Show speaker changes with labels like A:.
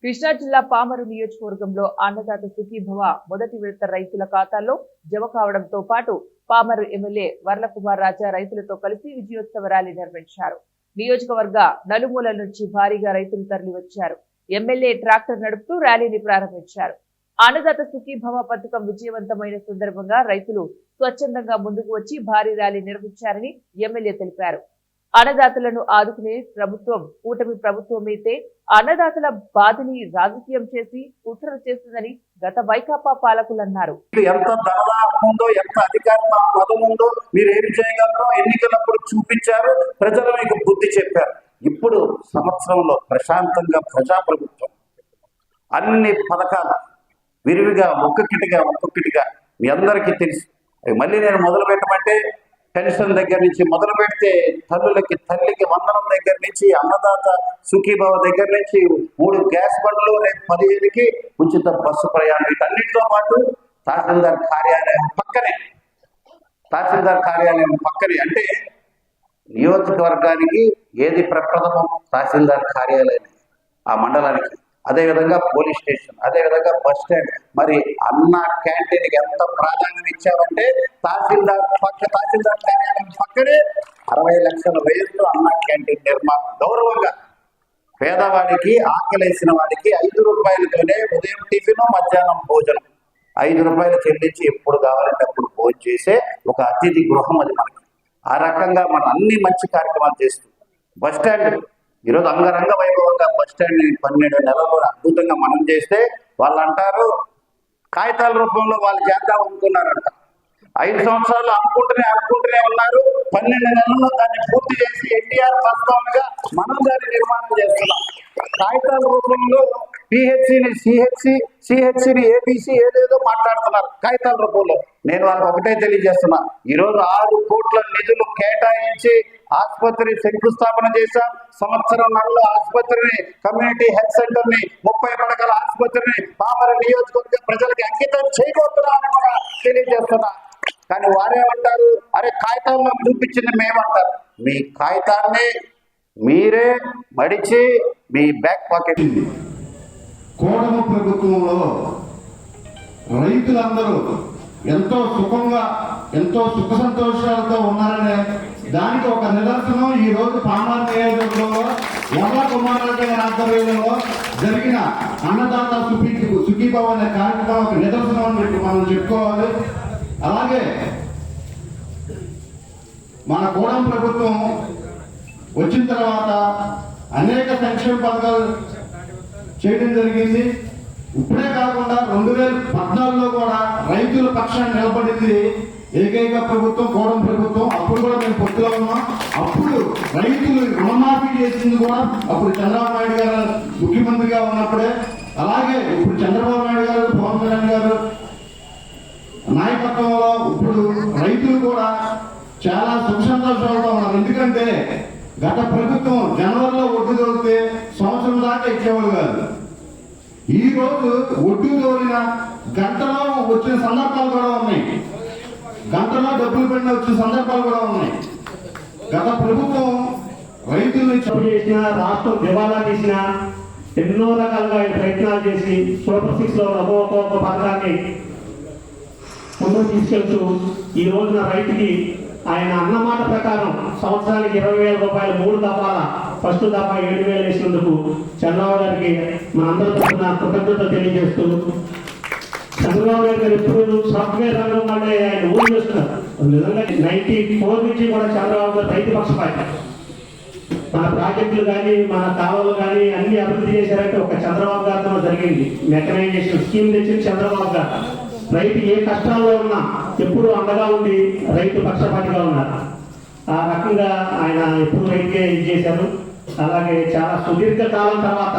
A: కృష్ణా జిల్లా పామరు నియోజకవర్గంలో అన్నదాత సుఖీభవ మొదటి విడత రైతుల ఖాతాల్లో జమ కావడంతో పాటు పామరు ఎమ్మెల్యే వర్లకుమార్ రాజా రైతులతో కలిసి విజయోత్సవ ర్యాలీ నిర్వహించారు. నియోజకవర్గ నలుమూలల నుంచి భారీగా రైతులు తరలివచ్చారు. ఎమ్మెల్యే ట్రాక్టర్ నడుపుతూ ర్యాలీని ప్రారంభించారు. అన్నదాత సుఖీభవ పథకం విజయవంతమైన సందర్భంగా రైతులు స్వచ్ఛందంగా ముందుకు వచ్చి భారీ ర్యాలీ నిర్వహించారని ఎమ్మెల్యే తెలిపారు. అన్నదాతలను ఆదుకునే ప్రభుత్వం కూటమి ప్రభుత్వమైతే అన్నదాతల బాధని రాజకీయం చేసి కుట్ర చేస్తుందని గత వైకాపా పాలకులన్నారు.
B: ఎంత ధనలాభం ఉందో, ఎంత అధికార పదం ఉందో మీరు ఏం చేయగలరో ఎన్నికలప్పుడు చూపించారు. ప్రజలు మీకు బుద్ధి చెప్పారు. ఇప్పుడు సంవత్సరంలో ప్రశాంతంగా ప్రజాప్రభుత్వం అన్ని పథకాలు విరివిగా ఒక్కొక్కటిగా మీ అందరికీ తెలుసు. మళ్ళీ నేను మొదలు పెట్టమంటే పెన్షన్ దగ్గర నుంచి మొదలు పెడితే తల్లికి వందనం దగ్గర నుంచి అన్నదాత సుఖీభవ దగ్గర నుంచి 3 గ్యాస్ బండ్లు, రేపు 15కి ఉచిత బస్సు ప్రయాణం, వీటన్నిటితో పాటు తహసీల్దార్ కార్యాలయం పక్కనే అంటే నియోజకవర్గానికి ఏది ప్రప్రథమం తహసీల్దార్ కార్యాలయం ఆ మండలానికి, అదేవిధంగా పోలీస్ స్టేషన్, అదేవిధంగా బస్ స్టాండ్. మరి అన్న క్యాంటీన్కి ఎంత ప్రాధాన్యం ఇచ్చామంటే తహసీల్దార్ కార్యాలయం పక్కనే 60 లక్షల వ్యయంతో అన్న క్యాంటీన్ నిర్మాణం. గౌరవంగా పేదవాడికి, ఆకలేసిన వాడికి 5 రూపాయలతోనే ఉదయం టిఫిన్, మధ్యాహ్నం భోజనం 5 రూపాయలు చెల్లించి ఎప్పుడు కావాలంటే అప్పుడు భోజనం చేసే ఒక అతిథి గృహం అది మనకి. ఆ రకంగా మనం అన్ని మంచి కార్యక్రమాలు చేస్తూ బస్ స్టాండ్ ఈరోజు అంగరంగ వైభవంగా బస్ స్టాండ్ 12 నెలల్లో అద్భుతంగా మనం చేస్తే వాళ్ళు అంటారు కాగితాల రూపంలో వాళ్ళు చేద్దాం అనుకున్నారంట. 5 సంవత్సరాలు అనుకుంటూనే ఉన్నారు. 12 నెలల్లో దాన్ని పూర్తి చేసి ఎన్టీఆర్ ప్రస్తావనగా మనం దాన్ని నిర్మాణం చేస్తున్నాం. కాగితాల రూపంలో పిహెచ్సిని సిహెచ్సిని ఏబిసి ఏదేదో మాట్లాడుతున్నారు కాగితాల రూపంలో. నేను వాళ్ళకి ఒకటే తెలియజేస్తున్నా, ఈరోజు 6 కోట్ల నిధులు కేటాయించి ఆసుపత్రి శంకుస్థాపన చేశాం. సంవత్సరంలో ఆసుపత్రిని, కమ్యూనిటీ హెల్త్ సెంటర్ ని, 30 పడకల ఆసుపత్రిని పామరు నియోజకవర్గ ప్రజలకి అంకితం చేయబోతున్నామని కూడా తెలియజేస్తున్నా. కానీ వారేమంటారు, అరే కాగితాల్లో చూపించింది మేమంటారు. మీ కాగితాన్ని మీరే మడిచి మీ బ్యాక్ పాకెట్.
C: కూటమి ప్రభుత్వంలో రైతులందరూ ఎంతో సుఖంగా, ఎంతో సుఖ సంతోషాలతో ఉన్నారనే దానికి ఒక నిదర్శనం ఈ రోజు పామరు నియోజకవర్గంలో వర్లకుమార్ గారి ఆధ్వర్యంలో జరిగిన అన్నదాత సుఖీభవ అనే కార్యక్రమం ఒక నిదర్శనం అని చెప్పి మనం చెప్పుకోవాలి. అలాగే మన కూటమి ప్రభుత్వం వచ్చిన తర్వాత అనేక సంక్షేమ పథకాలు చేయడం జరిగింది. ఇప్పుడే కాకుండా 2014లో కూడా రైతుల పక్షాన్ని నిలబడింది ఏకైక ప్రభుత్వం కూటమి ప్రభుత్వం. అప్పుడు కూడా మేము పొత్తులో ఉన్నాం. అప్పుడు రైతులు రుణమాఫీ చేసింది కూడా అప్పుడు చంద్రబాబు నాయుడు గారు ముఖ్యమంత్రిగా ఉన్నప్పుడే. అలాగే ఇప్పుడు చంద్రబాబు నాయుడు గారు, పవన్ కళ్యాణ్ గారు నాయకత్వంలో ఇప్పుడు రైతులు కూడా చాలా సుఖ సంతోషాలతో ఉన్నారు. ఎందుకంటే గత ప్రభుత్వం జనవరిలో ఒడ్డు తోలితే సంవత్సరం దాకా ఇచ్చేవాళ్ళు కాదు. ఈ రోజు ఒడ్డు తోలిన గంటలో వచ్చిన సందర్భాలు కూడా ఉన్నాయి. గంటలో డబ్బులు పడిన వచ్చిన సందర్భాలు కూడా ఉన్నాయి. గత ప్రభుత్వం రైతుల్ని
D: చేసిన, రాష్ట్రం దివాలా తీసిన, ఎన్నో రకాలుగా ప్రయత్నాలు చేసి సూపర్ 6లో ఒక్కొక్క పథకాన్ని ముందుకు తీసుకెళ్తూ ఈ రోజున రైతుకి ఆయన అన్నమాట ప్రకారం సంవత్సరానికి 20,000 రూపాయలు 3 దఫాల ఫస్ట్ దఫా 7,000 వేసినందుకు చంద్రబాబు గారికి మనందరూ తరఫున కృతజ్ఞతలు తెలియజేస్తూ, చంద్రబాబు నాయుడు గారు ఎప్పుడు సాఫ్ట్వేర్ రంగం అంటే ఆయన ఊరు చేస్తున్నారు. నిజంగా 94 నుంచి కూడా చంద్రబాబు గారు రైతు పక్షపాతి. మన ప్రాజెక్టులు కానీ, మన కాలువలు కానీ అన్ని అభివృద్ధి చేశారంటే ఒక చంద్రబాబు గారితో జరిగింది. మెకనైజేషన్ స్కీమ్ తెచ్చిన చంద్రబాబు గారు. రైతు ఏ కష్టాల్లో ఉన్నా ఎప్పుడు అండగా ఉండి రైతు పక్షపాతిగా ఉన్నారు. ఆ రకంగా ఆయన ఎప్పుడు రైతుకే ఇది చేశారు. అలాగే చాలా సుదీర్ఘ కాలం తర్వాత